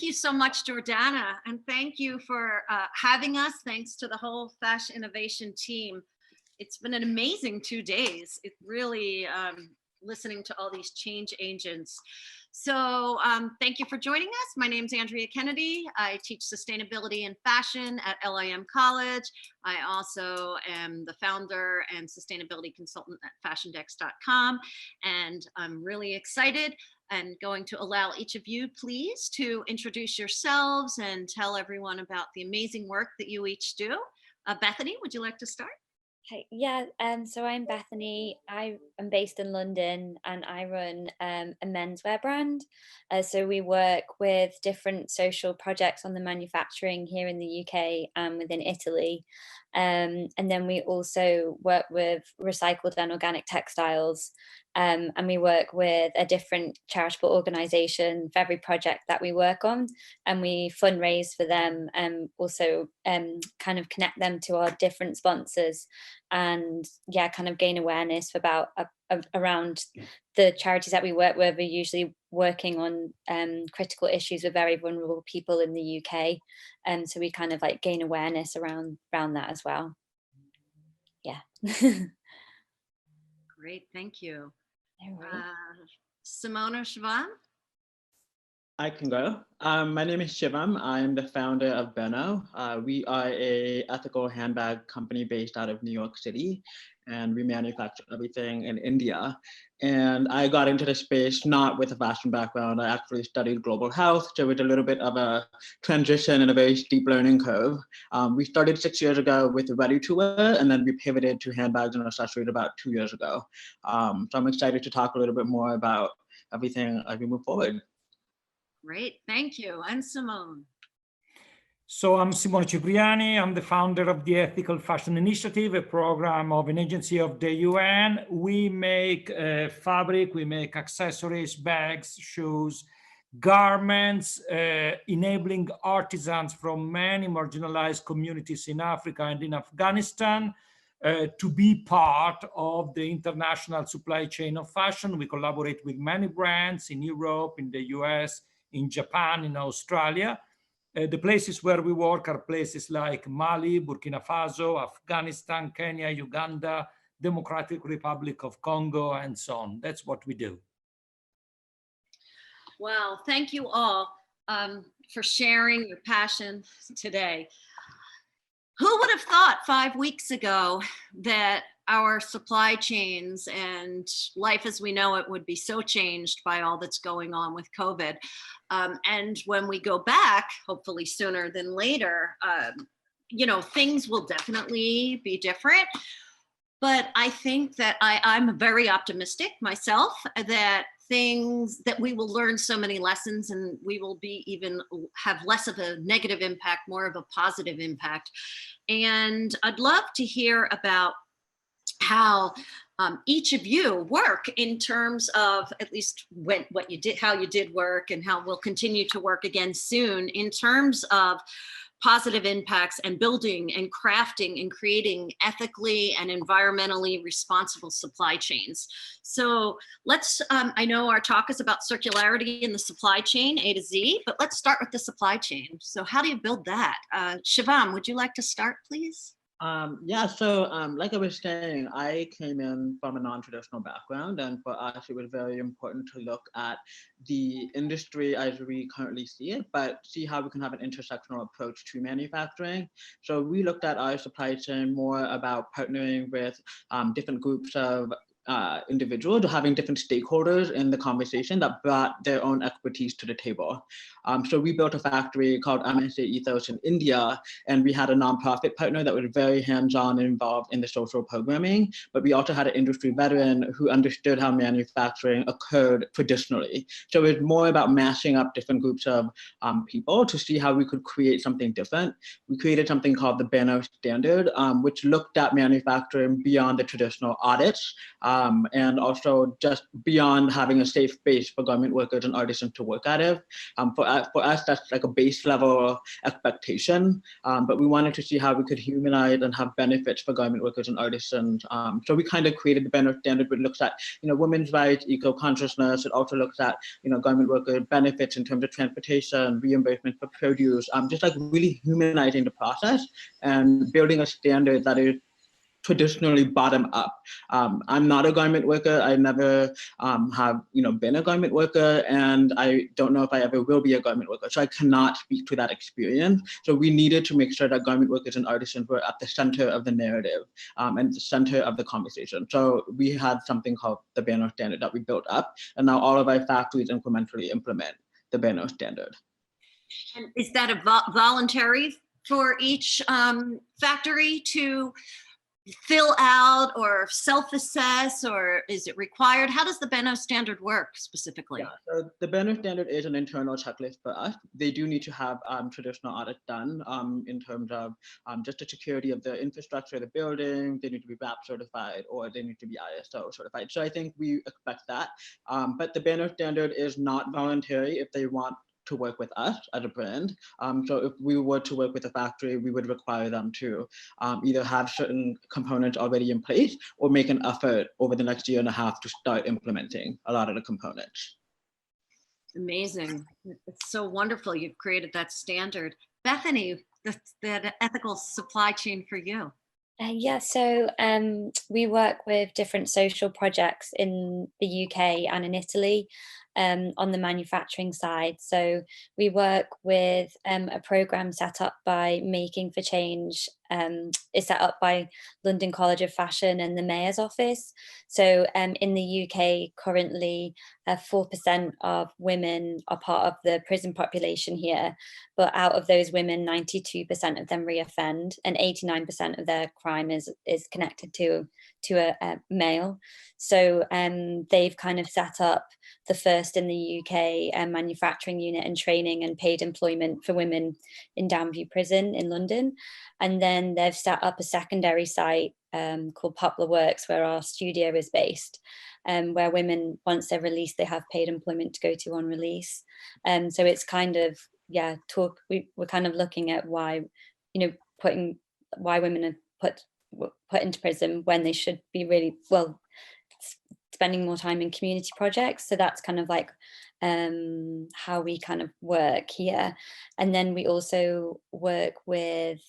thank you so much, Jordana. And thank you for having us. Thanks to the whole Fashinnovation team. It's been an amazing 2 days. It really, listening to all these change agents. So thank you for joining us. My name's Andrea Kennedy. I teach sustainability and fashion at LIM College. I also am the founder and sustainability consultant at fashiondex.com. And I'm really excited and going to allow each of you, please, to introduce yourselves and tell everyone about the amazing work that you each do. Bethany, would you like to start? Hey, yeah, so I'm Bethany. I am based in London and I run a menswear brand. So we work with different social projects on the manufacturing here in the UK and within Italy. And then we also work with recycled and organic textiles. And we work with a different charitable organisation for every project that we work on. And we fundraise for them and also kind of connect them to our different sponsors and yeah, kind of gain awareness about around the charities that we work with. Are usually working on critical issues with very vulnerable people in the UK. And so we kind of like gain awareness around that as well. Yeah. Great, thank you. No worries. Simone or Shivam? I can go. My name is Shivam. I'm the founder of Behno. We are a ethical handbag company based out of New York City, and we manufacture everything in India. And I got into the space not with a fashion background. I actually studied global health, so it's a little bit of a transition and a very steep learning curve. We started 6 years ago with ready-to-wear, and then we pivoted to handbags and accessories about 2 years ago. So I'm excited to talk a little bit more about everything as we move forward. Great, thank you. And Simone? So I'm Simone Giuliani. I'm the founder of the Ethical Fashion Initiative, a program of an agency of the UN. We make fabric, we make accessories, bags, shoes, garments, enabling artisans from many marginalized communities in Africa and in Afghanistan to be part of the international supply chain of fashion. We collaborate with many brands in Europe, in the US, in Japan, in Australia. The places where we work are places like Mali, Burkina Faso, Afghanistan, Kenya, Uganda, Democratic Republic of Congo, and so on. That's what we do. Well, thank you all for sharing your passion today. Who would have thought 5 weeks ago that our supply chains and life as we know it would be so changed by all that's going on with COVID? And when we go back, hopefully sooner than later, you know, things will definitely be different. But I think that I'm very optimistic myself that we will learn so many lessons and we will be even have less of a negative impact, more of a positive impact. And I'd love to hear about how each of you work in terms of at least what you did, how you did work, and how we'll continue to work again soon in terms of positive impacts and building and crafting and creating ethically and environmentally responsible supply chains. So let's, I know our talk is about circularity in the supply chain, A to Z, but let's start with the supply chain. So how do you build that? Shivam, would you like to start, please? Yeah, so like I was saying, I came in from a non-traditional background, and for us, it was very important to look at the industry as we currently see it, but see how we can have an intersectional approach to manufacturing. So we looked at our supply chain more about partnering with different groups of individuals, or having different stakeholders in the conversation that brought their own expertise to the table. So we built a factory called MSA Ethos in India, and we had a nonprofit partner that was very hands-on and involved in the social programming, but we also had an industry veteran who understood how manufacturing occurred traditionally. So it was more about mashing up different groups of people to see how we could create something different. We created something called the Behno standard, which looked at manufacturing beyond the traditional audits, and also just beyond having a safe space for garment workers and artisans to work out of. For us, that's like a base level expectation, but we wanted to see how we could humanize and have benefits for garment workers and artisans. So we kind of created the Behno standard, which looks at, women's rights, eco-consciousness. It also looks at, garment worker benefits in terms of transportation, reimbursement for produce, just like really humanizing the process and building a standard that is traditionally bottom up. I'm not a garment worker. I never have been a garment worker, and I don't know if I ever will be a garment worker. So I cannot speak to that experience. So we needed to make sure that garment workers and artisans were at the center of the narrative and the center of the conversation. So we had something called the Behno standard that we built up, and now all of our factories incrementally implement the Behno standard. And is that a voluntary for each factory to fill out or self-assess, or is it required? How does the Behno standard work specifically? Yeah, so the Behno standard is an internal checklist for us. They do need to have traditional audits done in terms of just the security of the infrastructure of the building. They need to be RAP certified, or they need to be ISO certified. So I think we expect that. But the Behno standard is not voluntary if they want to work with us as a brand. So if we were to work with a factory, we would require them to either have certain components already in place or make an effort over the next year and a half to start implementing a lot of the components. Amazing. It's so wonderful you've created that standard. Bethany, the ethical supply chain for you. So we work with different social projects in the UK and in Italy on the manufacturing side. So we work with a program set up by Making for Change. Is set up by London College of Fashion and the Mayor's Office. So in the UK currently 4% of women are part of the prison population here, but out of those women 92% of them reoffend, and 89% of their crime is connected to a male. So they've kind of set up the first in the UK manufacturing unit and training and paid employment for women in Downview Prison in London. And then they've set up a secondary site called Poplar Works, where our studio is based, where women, once they're released, they have paid employment to go to on release. So it's kind of, we're kind of looking at why, why women are put into prison when they should be really, spending more time in community projects. So that's kind of like how we kind of work here. And then we also work with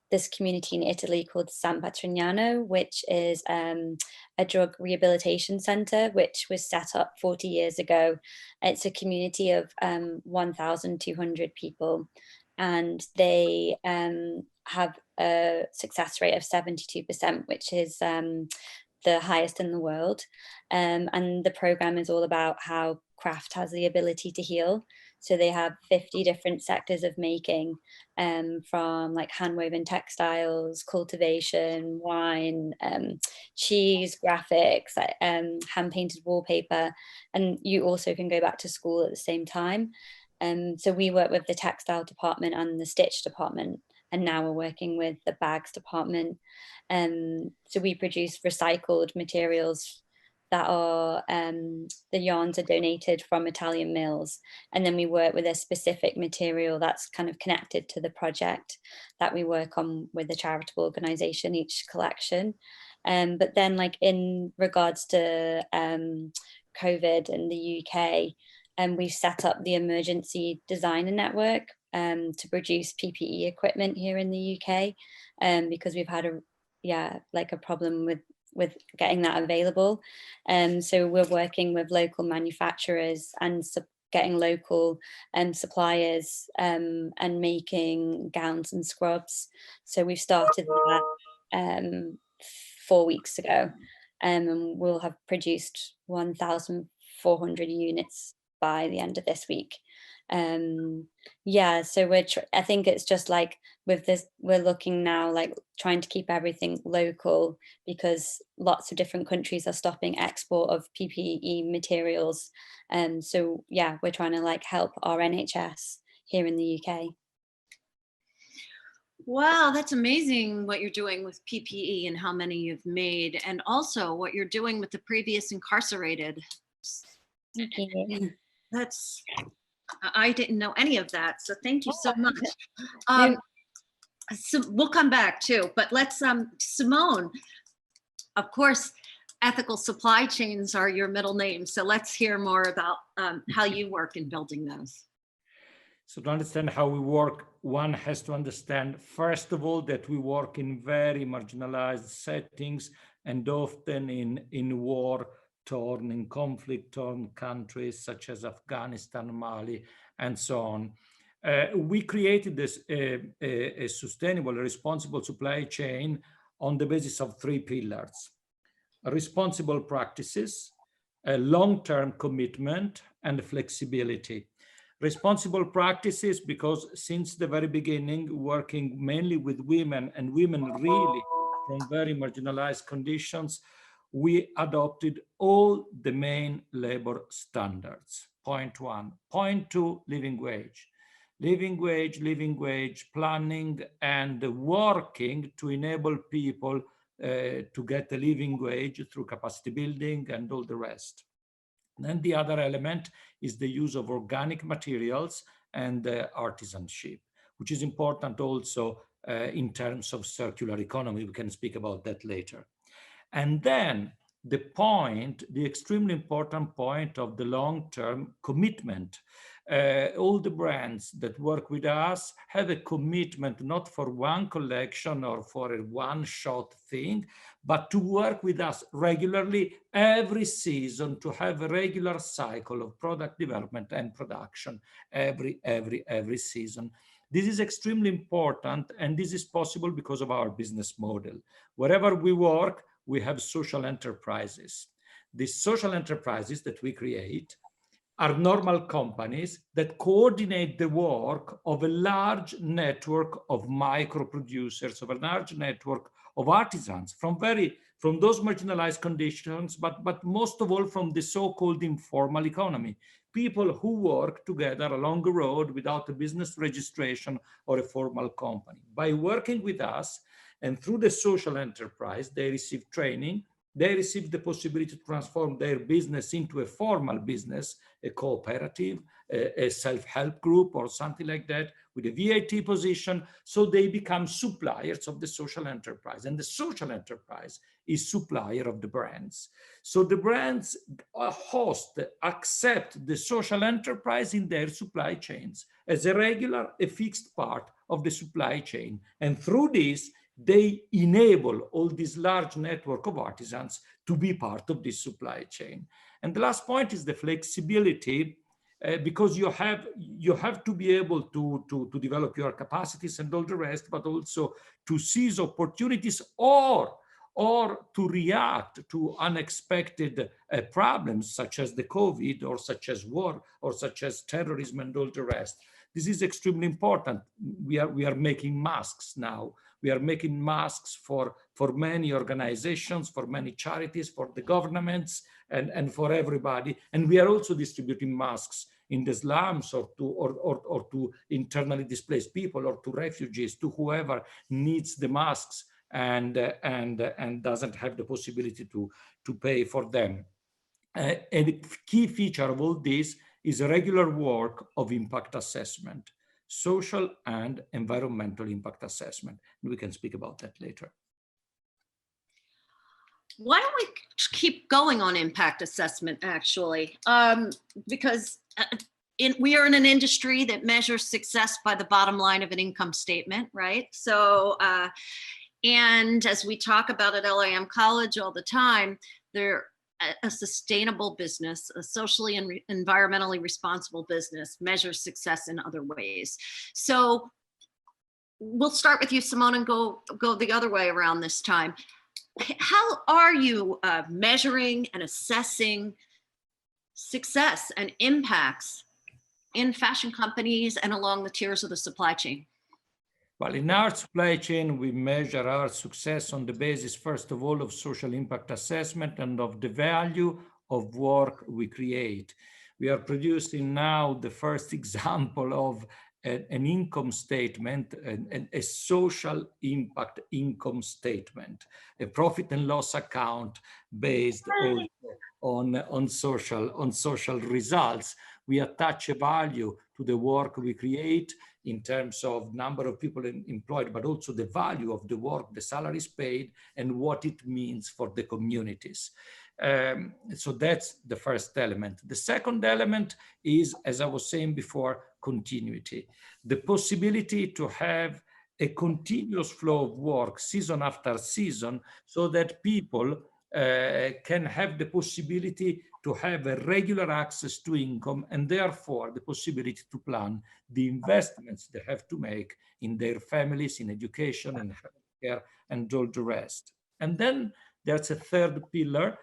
this community in Italy called San Patrignano, which is a drug rehabilitation center, which was set up 40 years ago. It's a community of 1,200 people, and they have a success rate of 72%, which is the highest in the world. And the program is all about how craft has the ability to heal. So they have 50 different sectors of making, from like handwoven textiles, cultivation, wine, cheese, graphics, hand painted wallpaper. And you also can go back to school at the same time. So we work with the textile department and the stitch department, and now we're working with the bags department. So we produce recycled materials that are, the yarns are donated from Italian mills, and then we work with a specific material that's kind of connected to the project that we work on with a charitable organization, each collection. But then, like, in regards to COVID in the UK, we've set up the Emergency Designer Network to produce PPE equipment here in the UK, because we've had a problem with getting that available. So we're working with local manufacturers and getting local suppliers and making gowns and scrubs. So we've started that 4 weeks ago, and we'll have produced 1,400 units by the end of this week. So I think it's just like with this, we're looking now, like trying to keep everything local, because lots of different countries are stopping export of PPE materials. So we're trying to like help our NHS here in the UK. Wow, that's amazing what you're doing with PPE and how many you've made, and also what you're doing with the previous incarcerated. Thank you. That's, I didn't know any of that, so thank you so much. So we'll come back too, but let's, Simone, of course, ethical supply chains are your middle name, so let's hear more about how you work in building those. So to understand how we work, one has to understand, first of all, that we work in very marginalized settings and often in war-torn, in conflict-torn countries such as Afghanistan, Mali, and so on. We created this a sustainable, responsible supply chain on the basis of 3 pillars: responsible practices, a long-term commitment, and flexibility. Responsible practices, because since the very beginning, working mainly with women, and women really from very marginalized conditions, we adopted all the main labor standards. Point 1. Point 2, living wage. Living wage, planning and working to enable people to get a living wage through capacity building and all the rest. Then the other element is the use of organic materials and artisanship, which is important also in terms of circular economy. We can speak about that later. And then the extremely important point of the long-term commitment. All the brands that work with us have a commitment not for one collection or for a one-shot thing, but to work with us regularly every season, to have a regular cycle of product development and production every season. This is extremely important, and this is possible because of our business model. Wherever we work, we have social enterprises. These social enterprises that we create are normal companies that coordinate the work of a large network of micro producers, of a large network of artisans from those marginalized conditions, but most of all from the so-called informal economy. People who work together along the road without a business registration or a formal company. By working with us and through the social enterprise, they receive training, they receive the possibility to transform their business into a formal business, a cooperative, a self-help group or something like that with a VAT position. So they become suppliers of the social enterprise, and the social enterprise is supplier of the brands. So the brands accept the social enterprise in their supply chains as a regular, a fixed part of the supply chain. And through this, they enable all this large network of artisans to be part of this supply chain. And the last point is the flexibility, because you have to be able to develop your capacities and all the rest, but also to seize opportunities or to react to unexpected problems such as the COVID or such as war or such as terrorism and all the rest. This is extremely important. We are making masks now. We are making masks for many organizations, for many charities, for the governments, and for everybody. And we are also distributing masks in the slums or to internally displaced people or to refugees, to whoever needs the masks and doesn't have the possibility to pay for them. A key feature of all this is a regular work of impact assessment, social and environmental impact assessment. And we can speak about that later. Why don't we keep going on impact assessment, actually? Because we are in an industry that measures success by the bottom line of an income statement, right? So, and as we talk about at LIM College all the time, a sustainable business, a socially and environmentally responsible business measures success in other ways. So we'll start with you, Simone, and go the other way around this time. How are you measuring and assessing success and impacts in fashion companies and along the tiers of the supply chain? Well, in our supply chain, we measure our success on the basis, first of all, of social impact assessment and of the value of work we create. We are producing now the first example of an income statement, a social impact income statement, a profit and loss account based on social results. We attach a value to the work we create in terms of number of people employed, but also the value of the work, the salaries paid, and what it means for the communities. So that's the first element. The second element is, as I was saying before, continuity. The possibility to have a continuous flow of work season after season, so that people can have the possibility to have a regular access to income, and therefore the possibility to plan the investments they have to make in their families, in education and healthcare and all the rest. And then there's a third pillar,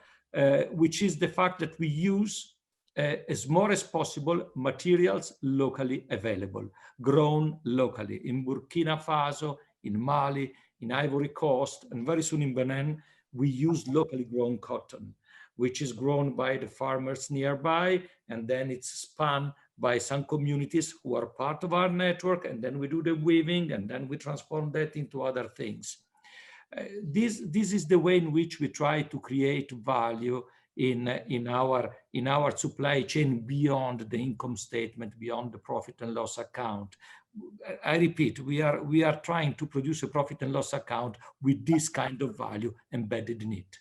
which is the fact that we use as more as possible materials locally available, grown locally in Burkina Faso, in Mali, in Ivory Coast, and very soon in Benin. We use locally grown cotton, which is grown by the farmers nearby, and then it's spun by some communities who are part of our network, and then we do the weaving, and then we transform that into other things. This is the way in which we try to create value in our supply chain beyond the income statement, beyond the profit and loss account. I repeat, we are trying to produce a profit and loss account with this kind of value embedded in it.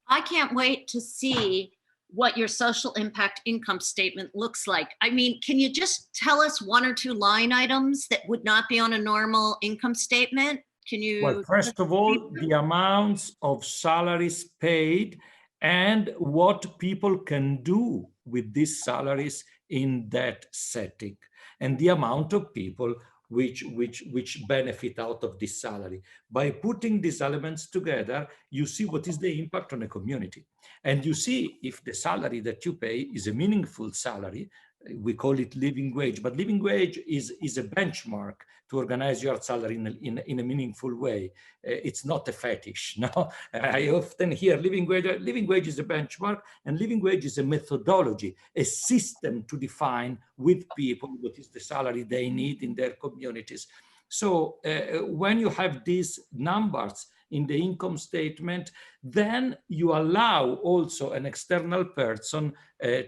I can't wait to see what your social impact income statement looks like. I mean, can you just tell us one or two line items that would not be on a normal income statement? Can you? Well, first of all, the amounts of salaries paid and what people can do with these salaries in that setting, and the amount of people which benefit out of this salary. By putting these elements together, you see what is the impact on a community. And you see if the salary that you pay is a meaningful salary. We call it living wage, but living wage is a benchmark to organize your salary in a meaningful way. It's not a fetish. No, I often hear living wage is a benchmark, and living wage is a methodology, a system to define with people what is the salary they need in their communities. So when you have these numbers in the income statement, then you allow also an external person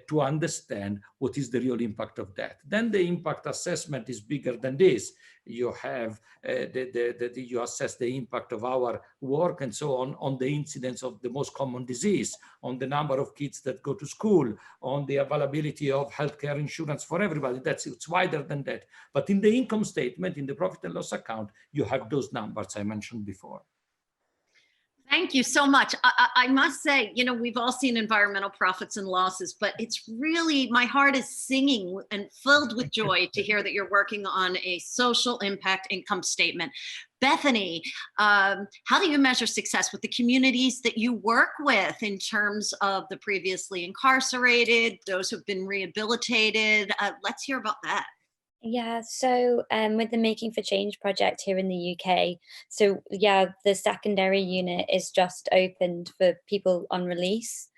to understand what is the real impact of that. Then the impact assessment is bigger than this. You have you assess the impact of our work and so on the incidence of the most common disease, on the number of kids that go to school, on the availability of healthcare insurance for everybody. It's wider than that. But in the income statement, in the profit and loss account, you have those numbers I mentioned before. Thank you so much. I must say, you know, we've all seen environmental profits and losses, but it's really, my heart is singing and filled with joy to hear that you're working on a social impact income statement. Bethany, how do you measure success with the communities that you work with in terms of the previously incarcerated, those who've been rehabilitated? Let's hear about that. Yeah, so with the Making for Change project here in the UK, so yeah, the secondary unit is just opened for people on release.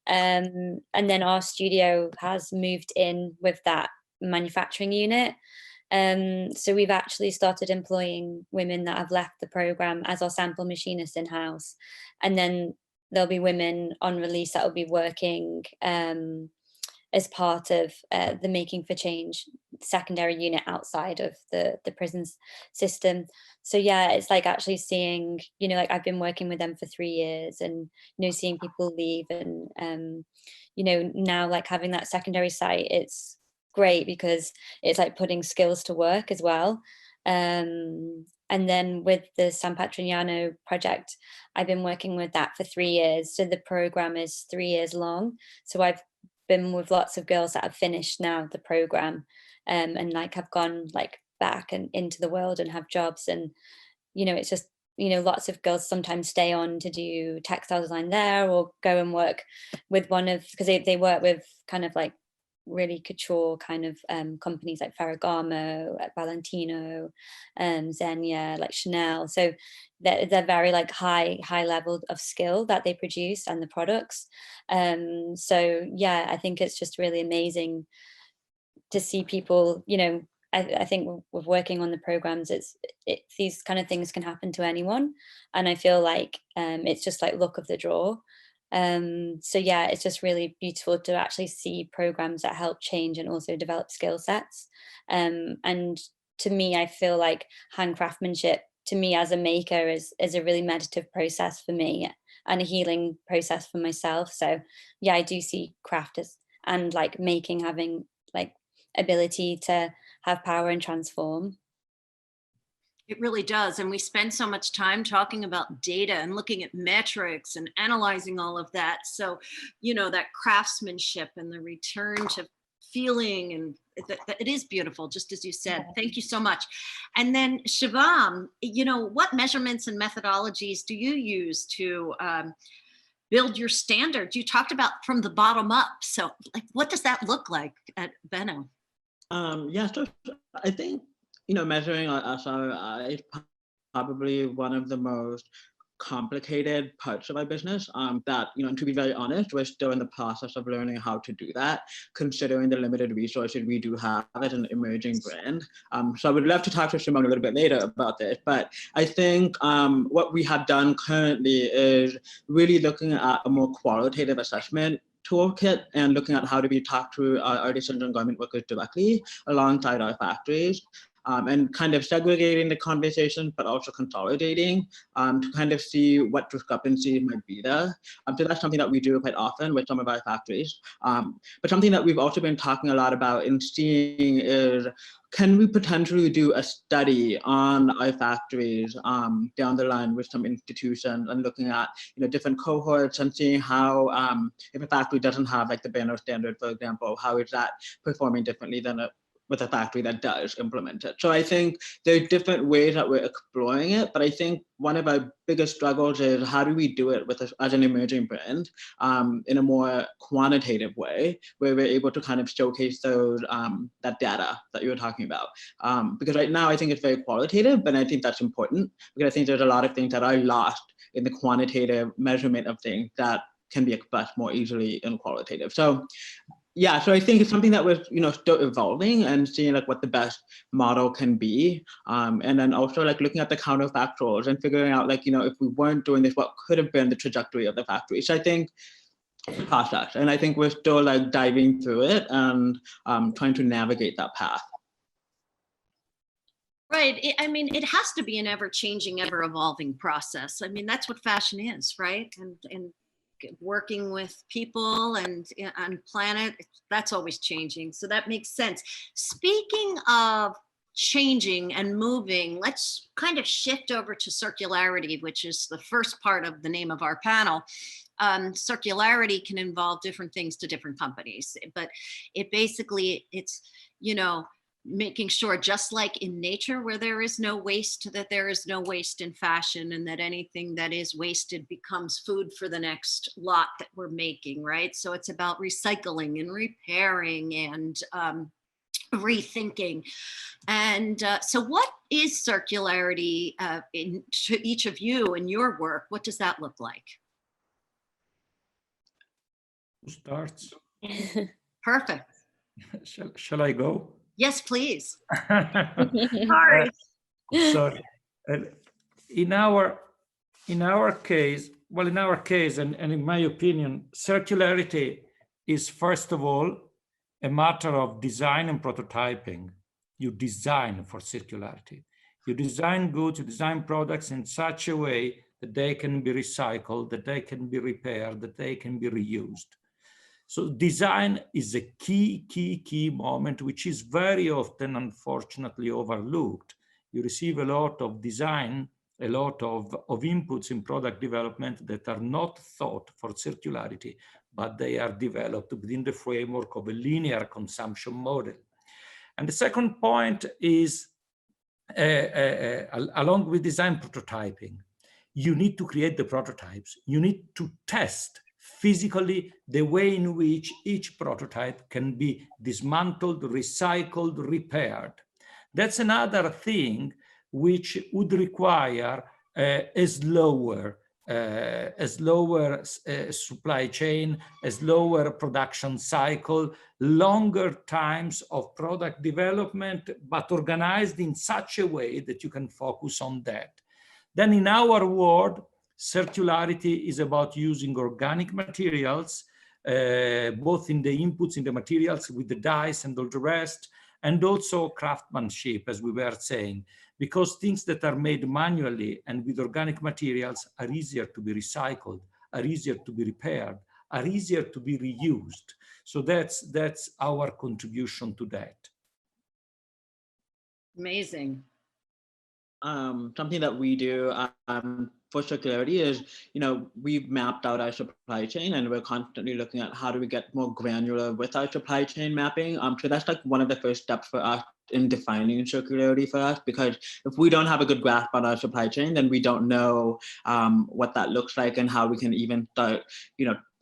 And then our studio has moved in with that manufacturing unit. So we've actually started employing women that have left the program as our sample machinists in-house. And then there'll be women on release that will be working as part of the Making for Change secondary unit outside of the prisons system. So yeah, it's like actually seeing, you know, like I've been working with them for 3 years, and, you know, seeing people leave, and you know, now like having that secondary site, it's great because it's like putting skills to work as well. And then with the San Patrignano project, I've been working with that for 3 years. So the program is 3 years long. So I've been with lots of girls that have finished now the program, and like have gone like back and into the world and have jobs. And, you know, it's just, you know, lots of girls sometimes stay on to do textile design there, or go and work with one of, because they work with kind of like really couture kind of companies like Ferragamo, Valentino, Zegna, like Chanel. So they're very like high level of skill that they produce and the products. So yeah, I think it's just really amazing to see people, you know, I think with working on the programs, these kind of things can happen to anyone, and I feel like it's just like luck of the draw. So yeah, it's just really beautiful to actually see programs that help change and also develop skill sets. And to me, I feel like hand craftsmanship, to me as a maker, is a really meditative process for me and a healing process for myself. So yeah, I do see craft as, and like making, having like ability to have power and transform. It really does. And we spend so much time talking about data and looking at metrics and analyzing all of that. So, you know, that craftsmanship and the return to feeling, and it is beautiful, just as you said. Thank you so much. And then Shivam, you know, what measurements and methodologies do you use to build your standards? You talked about from the bottom up. So like, what does that look like at Behno? Yeah, so I think, you know, measuring SRI is probably one of the most complicated parts of our business that, you know, and to be very honest, we're still in the process of learning how to do that, considering the limited resources we do have as an emerging brand. So I would love to talk to Simone a little bit later about this, but I think what we have done currently is really looking at a more qualitative assessment toolkit and looking at how do we talk to our artisans and garment workers directly alongside our factories. And kind of segregating the conversation, but also consolidating to kind of see what discrepancies might be there. So that's something that we do quite often with some of our factories. But something that we've also been talking a lot about and seeing is, can we potentially do a study on our factories down the line with some institutions and looking at, you know, different cohorts and seeing how, if a factory doesn't have like the Behno standard, for example, how is that performing differently than with a factory that does implement it. So I think there are different ways that we're exploring it, but I think one of our biggest struggles is how do we do it with as an emerging brand in a more quantitative way, where we're able to kind of showcase those that data that you were talking about. Because right now I think it's very qualitative, but I think that's important because I think there's a lot of things that are lost in the quantitative measurement of things that can be expressed more easily in qualitative. So yeah, so I think it's something that we're, you know, still evolving and seeing like what the best model can be. And then also like looking at the counterfactuals and figuring out like, you know, if we weren't doing this, what could have been the trajectory of the factory. So I think it's a process, and I think we're still like diving through it and trying to navigate that path. Right. I mean, it has to be an ever-changing, ever-evolving process. I mean, that's what fashion is, right? And working with people and on planet, that's always changing. So that makes sense. Speaking of changing and moving, let's kind of shift over to circularity, which is the first part of the name of our panel. Circularity can involve different things to different companies, but it's, you know, making sure, just like in nature where there is no waste, that there is no waste in fashion, and that anything that is wasted becomes food for the next lot that we're making, right? So it's about recycling and repairing and rethinking. And so what is circularity to each of you in your work? What does that look like? Who starts? Perfect. Shall I go? Yes, please. Sorry. Sorry. In our case, and in my opinion, circularity is first of all a matter of design and prototyping. You design for circularity. You design goods, you design products in such a way that they can be recycled, that they can be repaired, that they can be reused. So design is a key moment, which is very often, unfortunately, overlooked. You receive a lot of design, a lot of inputs in product development that are not thought for circularity, but they are developed within the framework of a linear consumption model. And the second point is, along with design prototyping, you need to create the prototypes. You need to test physically the way in which each prototype can be dismantled, recycled, repaired. That's another thing which would require a slower a slower supply chain, a slower production cycle, longer times of product development, but organized in such a way that you can focus on that. Then in our world, circularity is about using organic materials, both in the inputs, in the materials with the dyes and all the rest, and also craftsmanship, as we were saying, because things that are made manually and with organic materials are easier to be recycled, are easier to be repaired, are easier to be reused. So that's our contribution to that. Amazing. Something that we do for circularity is, we've mapped out our supply chain and we're constantly looking at how do we get more granular with our supply chain mapping. So that's like one of the first steps for us in defining circularity for us, because if we don't have a good grasp on our supply chain, then we don't know what that looks like and how we can even start,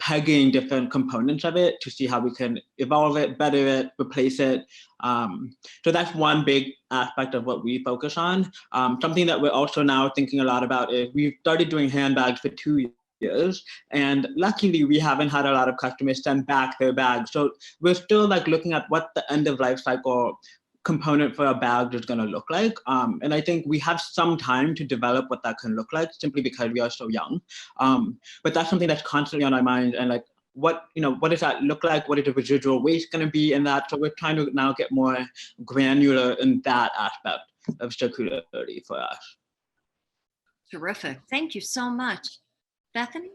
pegging different components of it to see how we can evolve it, better it, replace it. So that's one big aspect of what we focus on. Something that we're also now thinking a lot about is we've started doing handbags for 2 years, and luckily we haven't had a lot of customers send back their bags. So we're still like looking at what the end of life cycle component for a bag is going to look like. And I think we have some time to develop what that can look like, simply because we are so young. But that's something that's constantly on our mind, and like, what does that look like? What is the residual waste going to be in that? So we're trying to now get more granular in that aspect of circularity for us. Terrific. Thank you so much. Bethany?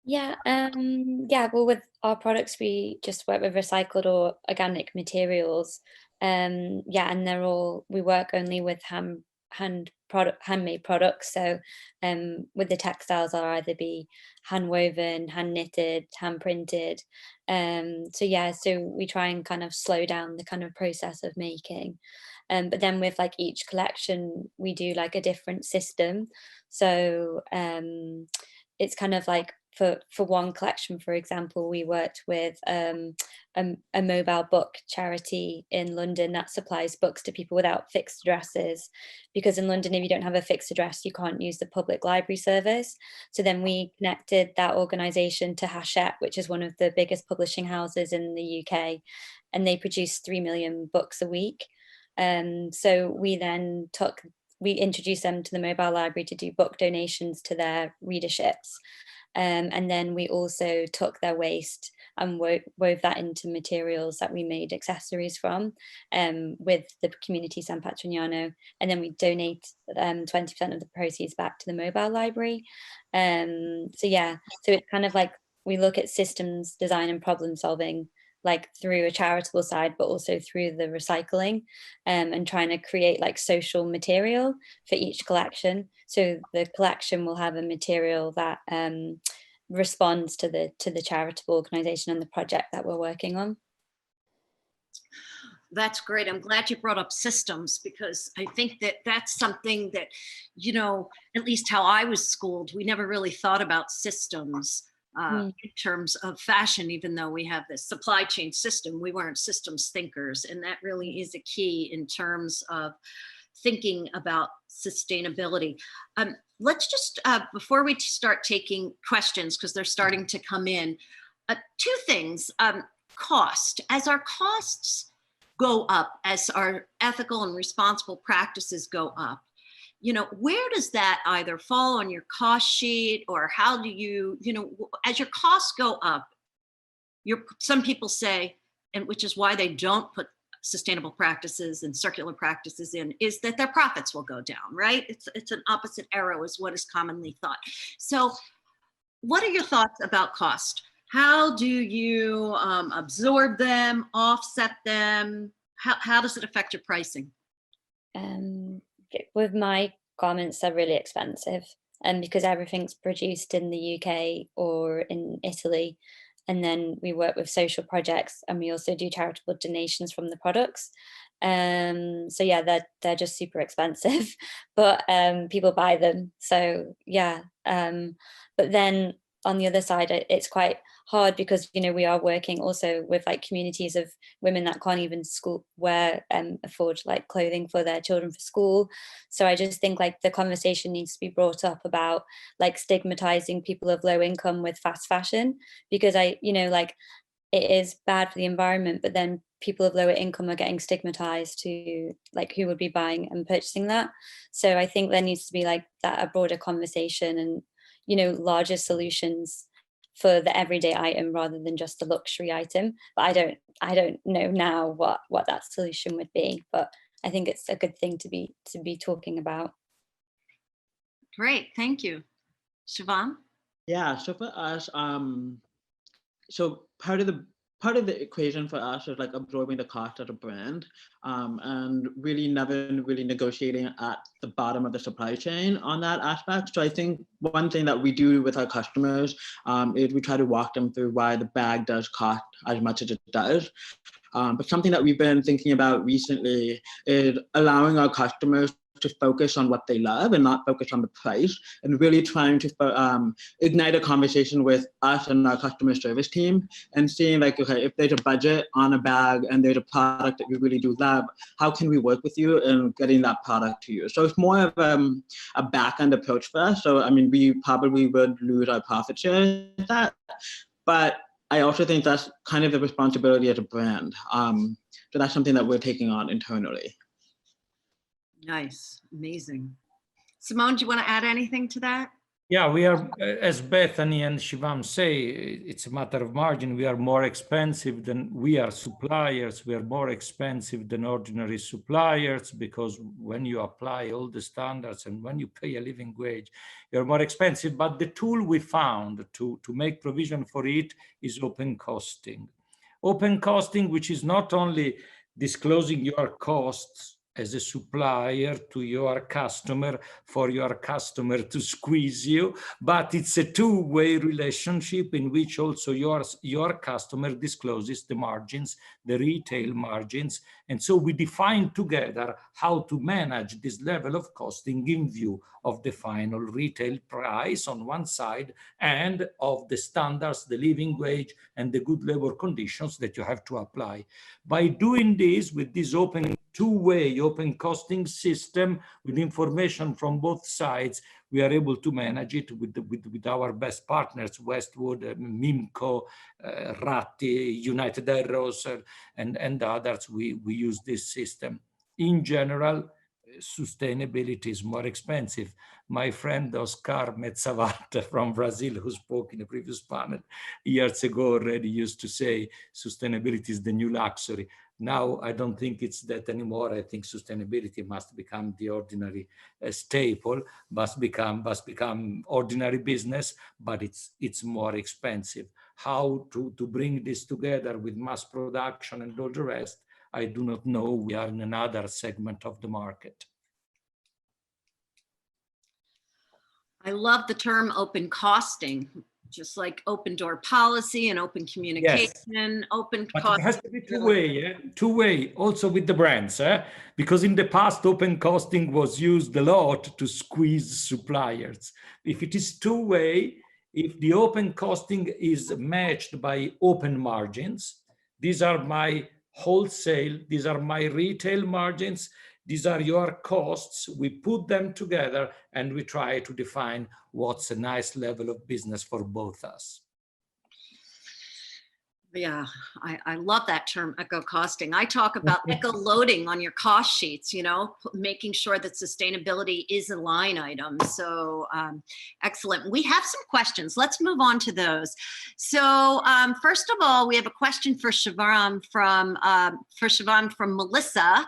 Yeah, well, with our products, we just work with recycled or organic materials. And we work only with handmade products. So with the textiles, they'll either be hand woven, hand knitted, hand printed. So we try and kind of slow down the kind of process of making. But then with like each collection, we do like a different system. So it's kind of like for one collection, for example, we worked with a mobile book charity in London that supplies books to people without fixed addresses, because in London, if you don't have a fixed address, you can't use the public library service. So then we connected that organisation to Hachette, which is one of the biggest publishing houses in the UK, and they produce 3 million books a week. So we introduced them to the mobile library to do book donations to their readerships. And then we also took their waste and wove that into materials that we made accessories from, with the community San Patrignano. And then we donate 20% of the proceeds back to the mobile library. So it's kind of like we look at systems design and problem solving, like through a charitable side, but also through the recycling, and trying to create like social material for each collection. So the collection will have a material that responds to the charitable organization and the project that we're working on. That's great. I'm glad you brought up systems, because I think that that's something that, at least how I was schooled, we never really thought about systems. In terms of fashion, even though we have this supply chain system, we weren't systems thinkers. And that really is a key in terms of thinking about sustainability. Let's just, before we start taking questions, because they're starting to come in, 2 things. Cost. As our costs go up, as our ethical and responsible practices go up, where does that either fall on your cost sheet, or how do you, as your costs go up, some people say, and which is why they don't put sustainable practices and circular practices in, is that their profits will go down, right? It's an opposite arrow is what is commonly thought. So what are your thoughts about cost? How do you absorb them, offset them? How does it affect your pricing? With my garments, they're really expensive, and because everything's produced in the UK or in Italy, and then we work with social projects, and we also do charitable donations from the products. So they're just super expensive, but people buy them. So but then on the other side, it's quite hard because, you know, we are working also with like communities of women that can't even afford like clothing for their children for school. So I just think like the conversation needs to be brought up about like stigmatizing people of low income with fast fashion, because like it is bad for the environment, but then people of lower income are getting stigmatized to like who would be buying and purchasing that. So I think there needs to be like that a broader conversation and, you know, larger solutions for the everyday item rather than just the luxury item. But I don't know now what that solution would be, but I think it's a good thing to be talking about. Great, thank you. Shivam? Yeah, so for us, so part of the equation for us is like absorbing the cost of a brand, and really never really negotiating at the bottom of the supply chain on that aspect. So I think one thing that we do with our customers is we try to walk them through why the bag does cost as much as it does. But something that we've been thinking about recently is allowing our customers to focus on what they love and not focus on the price, and really trying to ignite a conversation with us and our customer service team and seeing like, okay, if there's a budget on a bag and there's a product that you really do love, how can we work with you in getting that product to you? So it's more of a back-end approach for us. So, I mean, we probably would lose our profit share with that, but I also think that's kind of the responsibility as a brand. So that's something that we're taking on internally. Nice, amazing. Simone, do you want to add anything to that? Yeah, we are, as Bethany and Shivam say, it's a matter of margin. We are more expensive than we are suppliers. We are more expensive than ordinary suppliers because when you apply all the standards and when you pay a living wage, you're more expensive. But the tool we found to make provision for it is open costing. Open costing, which is not only disclosing your costs as a supplier to your customer for your customer to squeeze you, but it's a two-way relationship in which also your customer discloses the margins, the retail margins. And so we define together how to manage this level of costing in view of the final retail price on one side and of the standards, the living wage, and the good labor conditions that you have to apply. By doing this with this two-way open costing system with information from both sides, we are able to manage it with our best partners, Westwood, Mimco, Ratti, United Arrows, and others. We use this system. In general, sustainability is more expensive. My friend Oscar Mezzavata from Brazil, who spoke in the previous panel years ago, already used to say sustainability is the new luxury. Now, I don't think it's that anymore. I think sustainability must become the ordinary staple, must become ordinary business, but it's more expensive. How to bring this together with mass production and all the rest, I do not know. We are in another segment of the market. I love the term open costing, just like open door policy and open communication, yes. open But cost. it has to be two-way, two-way also with the brands, because in the past, open costing was used a lot to squeeze suppliers. If it is two-way, if the open costing is matched by open margins, these are my wholesale, these are my retail margins, these are your costs, we put them together and we try to define what's a nice level of business for both us. Yeah, I love that term, eco costing. I talk about eco loading on your cost sheets, you know, making sure that sustainability is a line item. So excellent. We have some questions. Let's move on to those. So first of all, we have a question for Shivam from Melissa.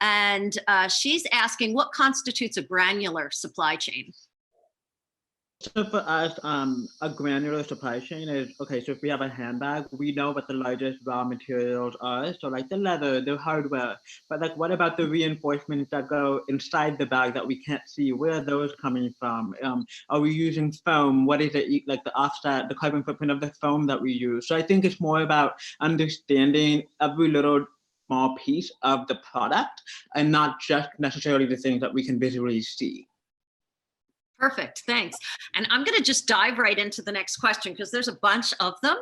And she's asking, what constitutes a granular supply chain? So for us, a granular supply chain is, okay, so if we have a handbag, we know what the largest raw materials are. So like the leather, the hardware, but like what about the reinforcements that go inside the bag that we can't see? Where are those coming from? Are we using foam? What is it, like the offset, the carbon footprint of the foam that we use? So I think it's more about understanding every little small piece of the product and not just necessarily the things that we can visually see. Perfect, thanks. And I'm going to just dive right into the next question because there's a bunch of them.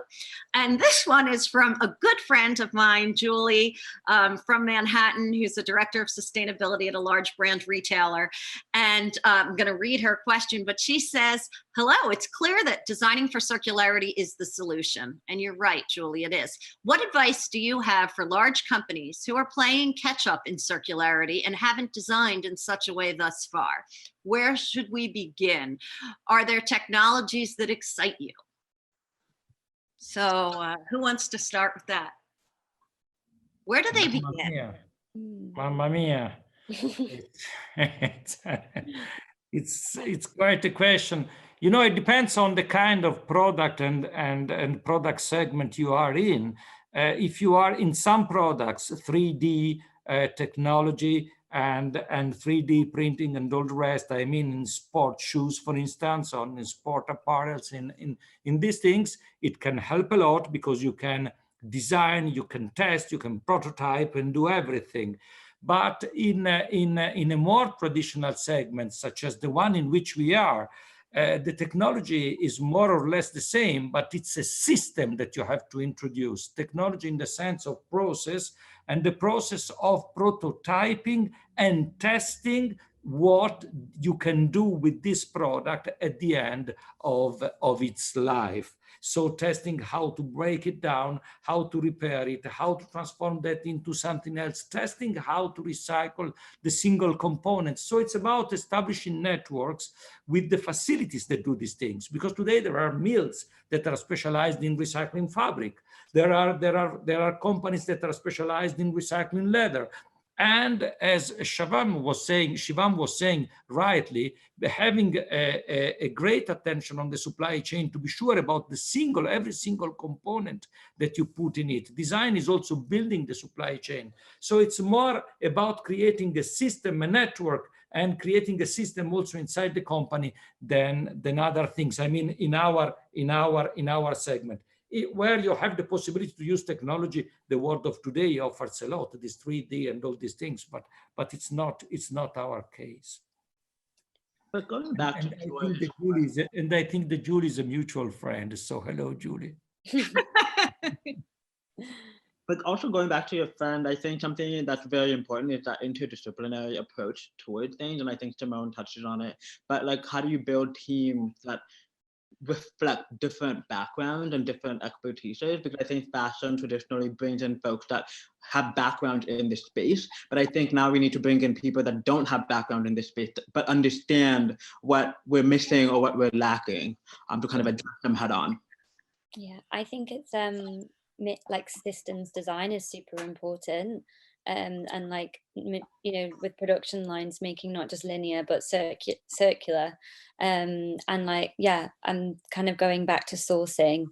And this one is from a good friend of mine, Julie, from Manhattan, who's the director of sustainability at a large brand retailer. And I'm going to read her question, but she says, hello, it's clear that designing for circularity is the solution. And you're right, Julie, it is. What advice do you have for large companies who are playing catch up in circularity and haven't designed in such a way thus far? Where should we begin? Are there technologies that excite you? So who wants to start with that? Where do they begin? Mamma mia. It's quite a question. You know, it depends on the kind of product and product segment you are in. If you are in some products, 3D technology and 3D printing and all the rest, I mean in sport shoes, for instance, or in sport apparels, in these things, it can help a lot because you can design, you can test, you can prototype and do everything. But in a more traditional segment, such as the one in which we are, the technology is more or less the same, but it's a system that you have to introduce. Technology in the sense of process, and the process of prototyping and testing what you can do with this product at the end of its life. So testing how to break it down, how to repair it, how to transform that into something else, testing how to recycle the single components. So it's about establishing networks with the facilities that do these things. Because today there are mills that are specialized in recycling fabric. There are companies that are specialized in recycling leather. And as Shivam was saying rightly, having a great attention on the supply chain to be sure about every single component that you put in it. Design is also building the supply chain. So it's more about creating a system, a network, and creating a system also inside the company than other things. I mean, in our segment. Where you have the possibility to use technology, the world of today offers a lot, this 3D and all these things, but it's not our case. But going back to I think that Julie is a mutual friend. So hello, Julie. But also going back to your friend, I think something that's very important is that interdisciplinary approach towards things, and I think Simone touches on it. But like, how do you build teams that reflect different backgrounds and different expertises? Because I think fashion traditionally brings in folks that have background in this space, but I think now we need to bring in people that don't have background in this space, but understand what we're missing or what we're lacking, to kind of address them head on. Yeah, I think it's like systems design is super important. And like, you know, with production lines making not just linear but circular, and like, yeah, I'm kind of going back to sourcing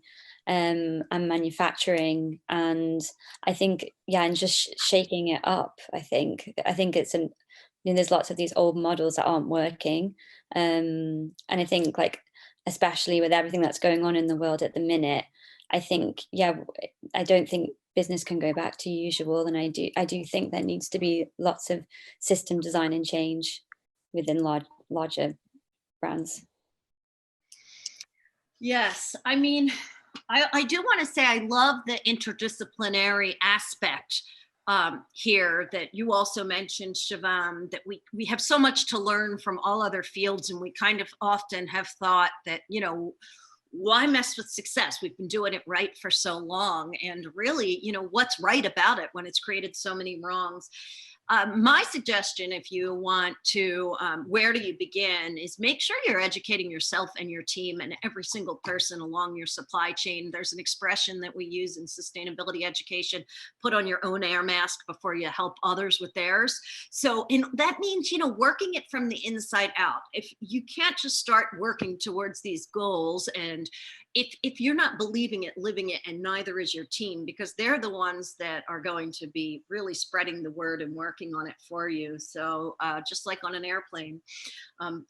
and manufacturing, and I think, yeah, and just shaking it up. I think it's you know, there's lots of these old models that aren't working, and I think, like, especially with everything that's going on in the world at the minute, I think, yeah, I don't think business can go back to usual, and I do think there needs to be lots of system design and change within larger brands. Yes, I mean, I do want to say I love the interdisciplinary aspect here that you also mentioned, Shivam, that we have so much to learn from all other fields, and we kind of often have thought that, you know, why mess with success? We've been doing it right for so long, and really, you know, what's right about it when it's created so many wrongs? My suggestion, if you want to, where do you begin, is make sure you're educating yourself and your team and every single person along your supply chain. There's an expression that we use in sustainability education: put on your own air mask before you help others with theirs. So that means, you know, working it from the inside out. If you can't just start working towards these goals, and if you're not believing it, living it, and neither is your team, because they're the ones that are going to be really spreading the word and working on it for you. So just like on an airplane,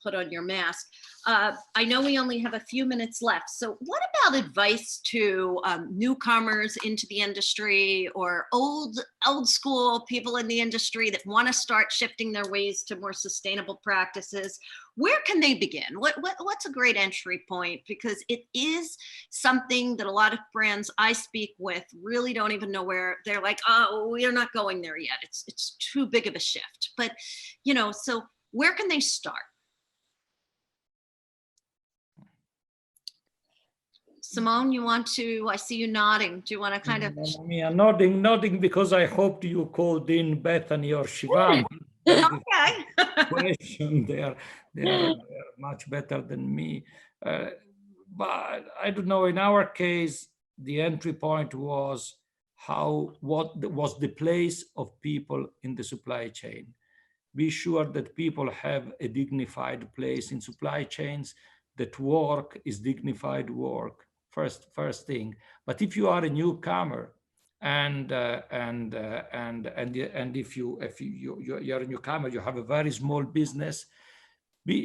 put on your mask. I know we only have a few minutes left. So what about advice to newcomers into the industry, or old school people in the industry that want to start shifting their ways to more sustainable practices? where can they begin? What's a great entry point? Because it is something that a lot of brands I speak with really don't even know where. They're like, oh, we're not going there yet. It's too big of a shift. But, you know, so where can they start? Simone, you want to, I see you nodding. Do you want to kind of? I'm nodding because I hoped you called in Bethany or Shivam. Okay. Question. They are much better than me. But I don't know, in our case, the entry point was what was the place of people in the supply chain. Be sure that people have a dignified place in supply chains, that work is dignified work, first thing. But if you are a newcomer, and if you're a newcomer, you have a very small business,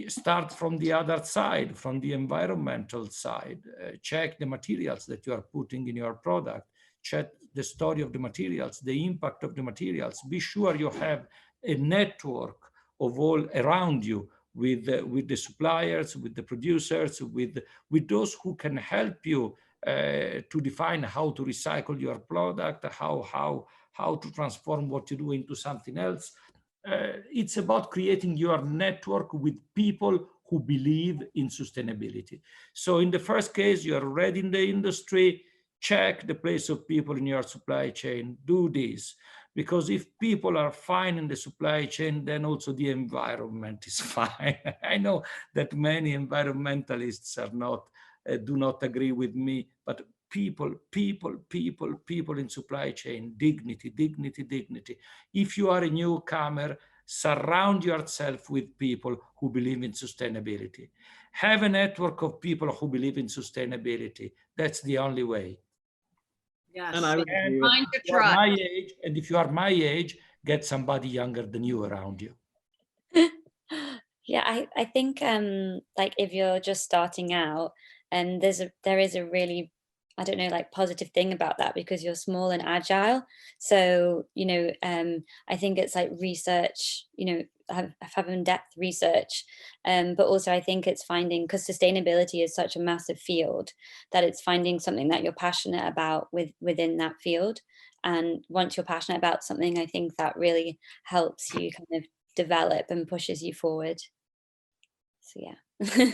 start from the other side, from the environmental side. Check the materials that you are putting in your product. Check the story of the materials, the impact of the materials. Be sure you have a network of all around you with the suppliers, with the producers, with those who can help you to define how to recycle your product, how to transform what you do into something else. It's about creating your network with people who believe in sustainability. So in the first case, you're already in the industry, check the place of people in your supply chain, do this. Because if people are fine in the supply chain, then also the environment is fine. I know that many environmentalists do not agree with me, but people in supply chain, dignity. If you are a newcomer, surround yourself with people who believe in sustainability. Have a network of people who believe in sustainability. That's the only way. Yes. And I would agree with Find your tribe. My age, and if you are my age, get somebody younger than you around you. Yeah, I think like if you're just starting out, and there is a really, I don't know, like positive thing about that, because you're small and agile. So, you know, I think it's like research, you know, have in-depth research, but also I think it's finding, because sustainability is such a massive field, that it's finding something that you're passionate about within that field. And once you're passionate about something, I think that really helps you kind of develop and pushes you forward. So yeah.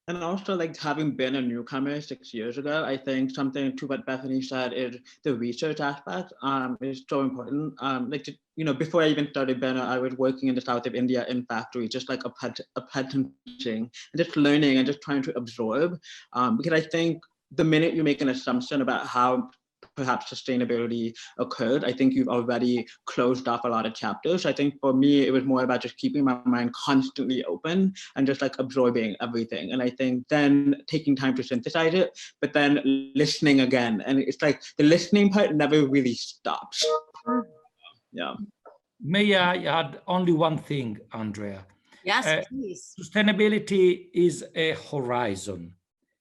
And also, like, having been a newcomer 6 years ago, I think something to what Bethany said is the research aspect is so important. You know, before I even started Behno, I was working in the south of India in factories, just like apprenticing, and just learning and just trying to absorb. Because I think the minute you make an assumption about how perhaps sustainability occurred, I think you've already closed off a lot of chapters. I think for me, it was more about just keeping my mind constantly open and just like absorbing everything. And I think then taking time to synthesize it, but then listening again. And it's like the listening part never really stops. Yeah. May I add only one thing, Andrea? Yes, please. Sustainability is a horizon.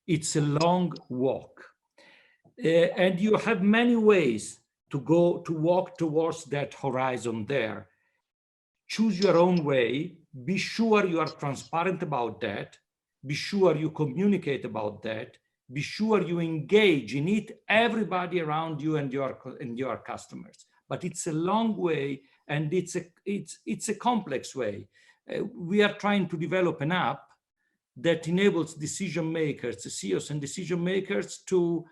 It's a long walk. And you have many ways to walk towards that horizon there. Choose your own way. Be sure you are transparent about that. Be sure you communicate about that. Be sure you engage in it, everybody around you and your customers. But it's a long way, and it's a complex way. We are trying to develop an app that enables decision makers, CEOs and decision makers, to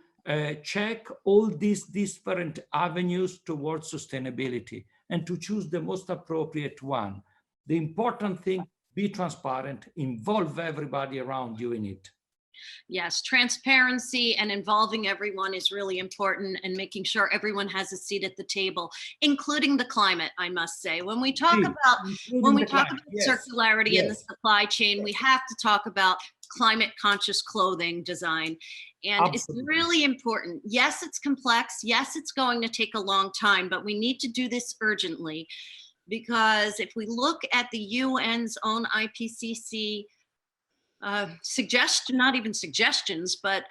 check all these different avenues towards sustainability and to choose the most appropriate one. The important thing, be transparent, involve everybody around you in it. Yes, transparency and involving everyone is really important, and making sure everyone has a seat at the table, including the climate, I must say. When we talk about Yes. circularity in the supply chain, we have to talk about climate conscious clothing design. And Absolutely. It's really important. Yes, it's complex. Yes, it's going to take a long time, but we need to do this urgently, because if we look at the UN's own IPCC not even suggestions, but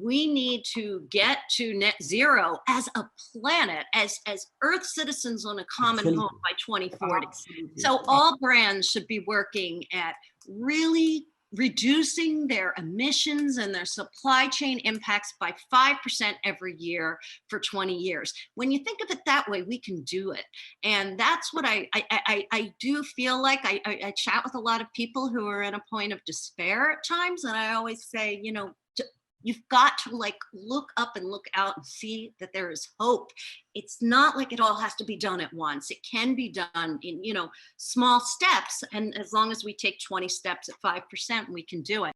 we need to get to net zero as a planet, as Earth citizens on a common home by 2040. So all brands should be working at really reducing their emissions and their supply chain impacts by 5% every year for 20 years. When you think of it that way, we can do it. And that's what I do feel like. I chat with a lot of people who are at a point of despair at times. And I always say, you know, you've got to like look up and look out and see that there is hope. It's not like it all has to be done at once. It can be done in, you know, small steps. And as long as we take 20 steps at 5%, we can do it.